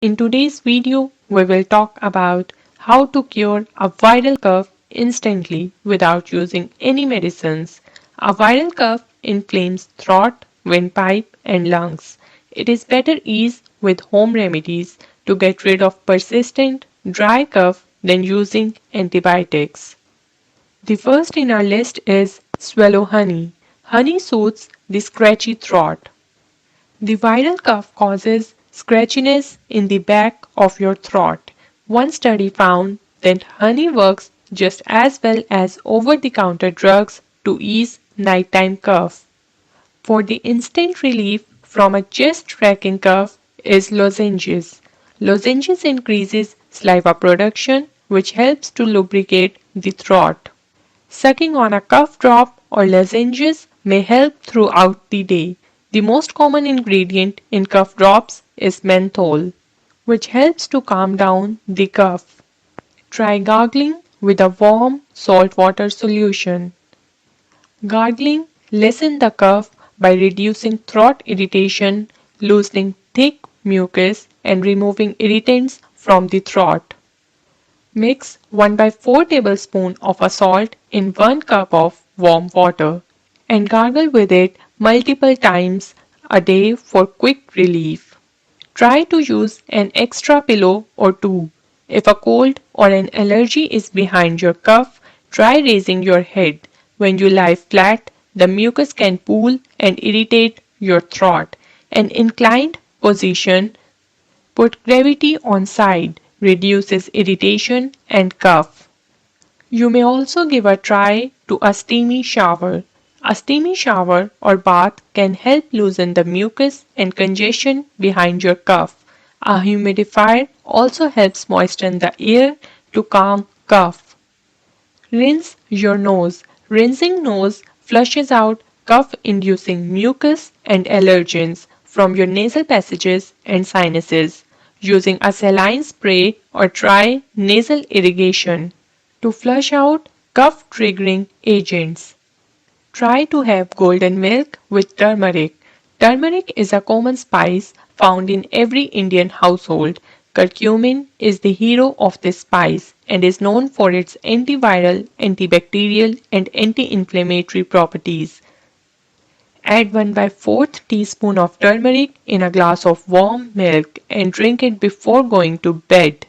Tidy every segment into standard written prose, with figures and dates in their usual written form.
In today's video, we will talk about how to cure a viral cough instantly without using any medicines. A viral cough inflames throat, windpipe, and lungs. It is better eased with home remedies to get rid of persistent dry cough than using antibiotics. The first in our list is swallow honey. Honey soothes the scratchy throat. The viral cough causes scratchiness in the back of your throat. One study found that honey works just as well as over-the-counter drugs to ease nighttime cough. For the instant relief from a chest-racking cough is lozenges. Lozenges increases saliva production, which helps to lubricate the throat. Sucking on a cough drop or lozenges may help throughout the day. The most common ingredient in cough drops is menthol, which helps to calm down the cough. Try gargling with a warm salt water solution. Gargling lessens the cough by reducing throat irritation, loosening thick mucus, and removing irritants from the throat. Mix 1 by 4 tablespoons of a salt in 1 cup of warm water and gargle with it multiple times a day for quick relief. Try to use an extra pillow or two. If a cold or an allergy is behind your cough, try raising your head. When you lie flat, the mucus can pool and irritate your throat. An inclined position, put gravity on side, reduces irritation and cough. You may also give a try to a steamy shower. A steamy shower or bath can help loosen the mucus and congestion behind your cough. A humidifier also helps moisten the air to calm cough. Rinse your nose. Rinsing nose flushes out cough-inducing mucus and allergens from your nasal passages and sinuses using a saline spray or try nasal irrigation to flush out cough-triggering agents. Try to have golden milk with turmeric. Turmeric is a common spice found in every Indian household. Curcumin is the hero of this spice and is known for its antiviral, antibacterial, and anti-inflammatory properties. Add 1 by 4th teaspoon of turmeric in a glass of warm milk and drink it before going to bed.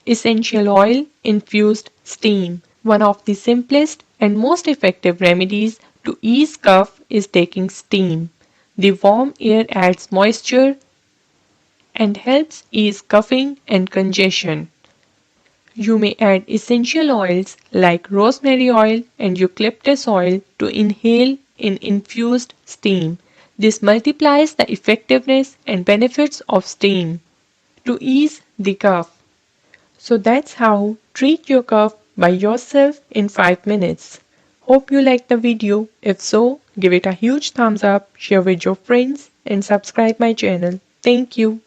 Essential oil infused steam. One of the simplest and most effective remedies to ease cough is taking steam. The warm air adds moisture and helps ease coughing and congestion. You may add essential oils like rosemary oil and eucalyptus oil to inhale in infused steam. This multiplies the effectiveness and benefits of steam to ease the cough. So that's how treat your cough by yourself in 5 minutes. Hope you liked the video. If so, give it a huge thumbs up, share with your friends and subscribe my channel. Thank you.